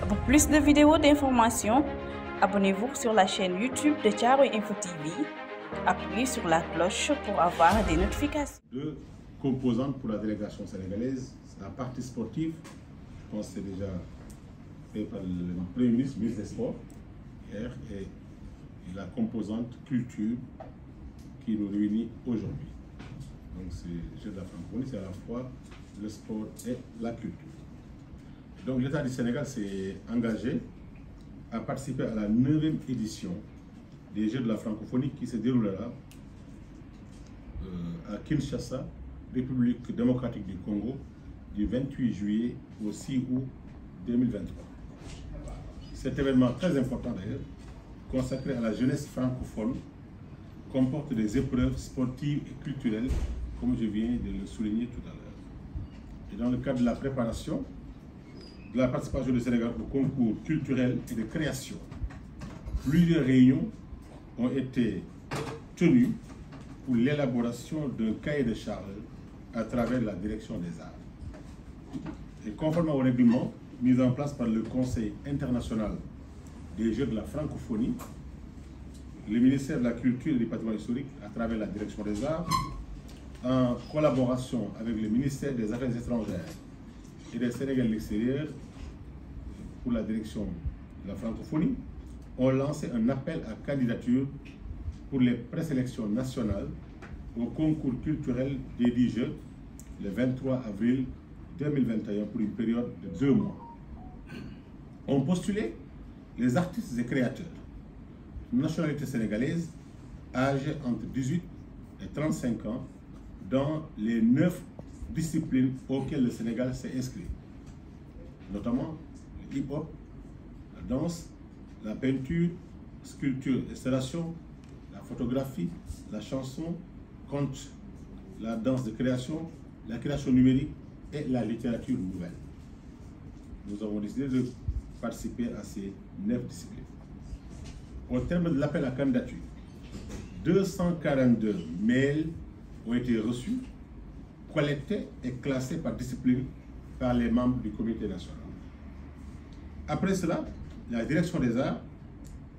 Pour plus de vidéos d'informations, abonnez-vous sur la chaîne YouTube de Thiaroye Info TV. Appuyez sur la cloche pour avoir des notifications. Deux composantes pour la délégation sénégalaise, la partie sportive, je pense que c'est déjà fait par le Premier ministre, ministre des Sports, hier, et la composante culture qui nous réunit aujourd'hui. Donc c'est Jeux de la francophonie, c'est à la fois le sport et la culture. Donc l'État du Sénégal s'est engagé à participer à la 9e édition des Jeux de la francophonie qui se déroulera à Kinshasa, République démocratique du Congo, du 28 juillet au 6 août 2023. Cet événement très important d'ailleurs, consacré à la jeunesse francophone, comporte des épreuves sportives et culturelles, comme je viens de le souligner tout à l'heure. Et dans le cadre de la préparation de la participation du Sénégal au concours culturel et de création, plusieurs réunions ont été tenues pour l'élaboration d'un cahier de charges à travers la direction des arts. Et conformément au règlement mis en place par le Conseil international des Jeux de la francophonie, le ministère de la Culture et du Patrimoine historique, à travers la direction des arts, en collaboration avec le ministère des Affaires étrangères et des Sénégalais de l'extérieur pour la direction de la francophonie, ont lancé un appel à candidature pour les présélections nationales au concours culturel des 10 Jeux le 23 avril 2021 pour une période de 2 mois. Ont postulé les artistes et créateurs de nationalité sénégalaise âgés entre 18 et 35 ans dans les 9 disciplines auxquelles le Sénégal s'est inscrit, notamment le hip-hop, la danse, la peinture, sculpture, installation, la photographie, la chanson, conte, la danse de création, la création numérique et la littérature nouvelle. Nous avons décidé de participer à ces 9 disciplines. Au terme de l'appel à candidature, 242 mails ont été reçus, collectés et classés par discipline par les membres du comité national. Après cela, la direction des arts,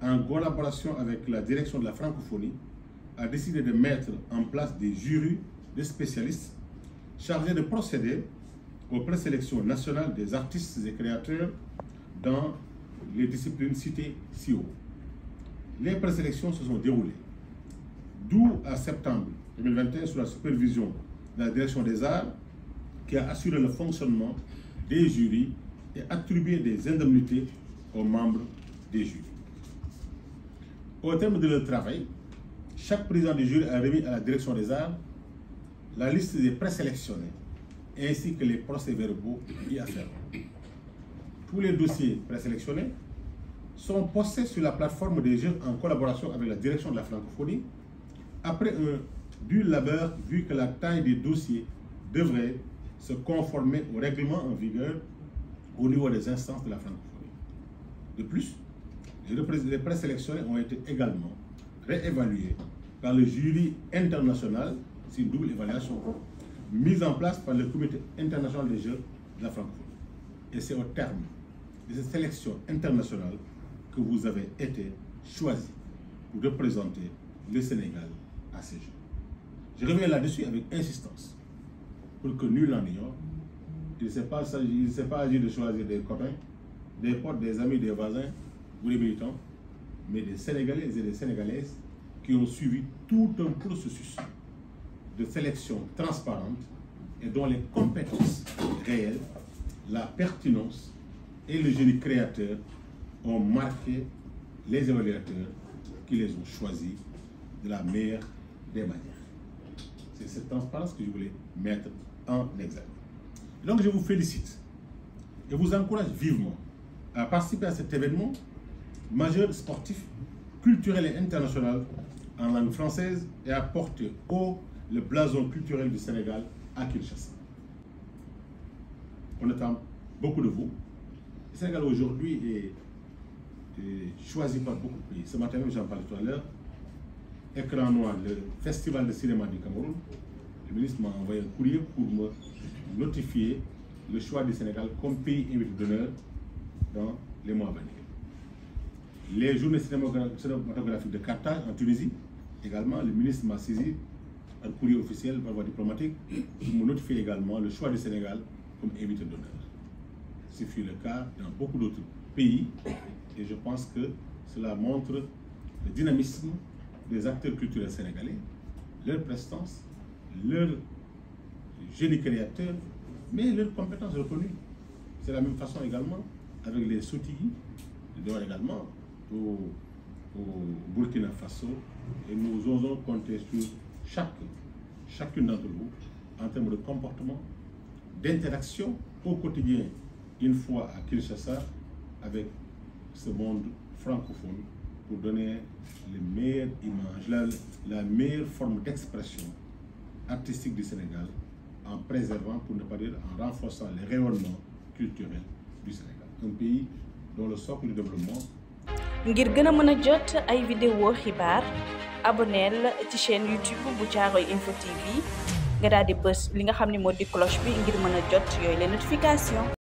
en collaboration avec la direction de la francophonie, a décidé de mettre en place des jurys de spécialistes chargés de procéder aux présélections nationales des artistes et créateurs dans les disciplines citées ci haut. Les présélections se sont déroulées d'août à septembre 2021 sous la supervision de la direction des arts qui a assuré le fonctionnement des jurys et attribué des indemnités aux membres des jurys. Au terme de leur travail, chaque président du jury a remis à la direction des arts la liste des présélectionnés ainsi que les procès-verbaux y afférents. Tous les dossiers présélectionnés sont postés sur la plateforme des Jeux en collaboration avec la direction de la francophonie après un dur labeur vu que la taille des dossiers devrait se conformer au règlement en vigueur au niveau des instances de la francophonie. De plus, les présélectionnés ont été également réévalués par le jury international, c'est une double évaluation, mise en place par le comité international des Jeux de la francophonie. Et c'est au terme de cette sélection internationale que vous avez été choisi pour représenter le Sénégal à ces Jeux. Je reviens là-dessus avec insistance pour que nul n'en ignore. Il ne s'est pas agi de choisir des copains, des potes, des amis, des voisins ou des militants, mais des Sénégalais et des Sénégalaises qui ont suivi tout un processus de sélection transparente et dont les compétences réelles, la pertinence et le génie créateur ont marqué les évaluateurs qui les ont choisis de la meilleure des manières. C'est cette transparence que je voulais mettre en exergue. Donc je vous félicite et vous encourage vivement à participer à cet événement majeur sportif, culturel et international en langue française et à porter haut le blason culturel du Sénégal à Kinshasa. On attend beaucoup de vous. Le Sénégal aujourd'hui est choisi par beaucoup de pays. Ce matin même, j'en parlais tout à l'heure, Écran Noir, le festival de cinéma du Cameroun, le ministre m'a envoyé un courrier pour me notifier le choix du Sénégal comme pays invité d'honneur dans les mois à venir. Les journées cinématographiques de Carthage en Tunisie, également, le ministre m'a saisi un courrier officiel par voie diplomatique pour me notifier également le choix du Sénégal comme invité d'honneur. Ce fut le cas dans beaucoup d'autres pays et je pense que cela montre le dynamisme des acteurs culturels sénégalais, leur prestance, leur génie créateur, mais leurs compétences reconnues. C'est la même façon également avec les Sotigui, nous donnons également au Burkina Faso et nous osons compter sur chacune d'entre vous en termes de comportement, d'interaction au quotidien, une fois à Kinshasa, avec ce monde francophone pour donner les meilleures images, la meilleure forme d'expression artistique du Sénégal en préservant, pour ne pas dire en renforçant les rayonnements culturels du Sénégal. Un pays dont le socle du développement. ngir gën a mën a jot ay vidéo xibaar abonneel ci chaîne YouTube bu Caaroy Info TV nga daal di bës li nga xam ne moo di cloche bi ngir mën a jot yooyu les notifications.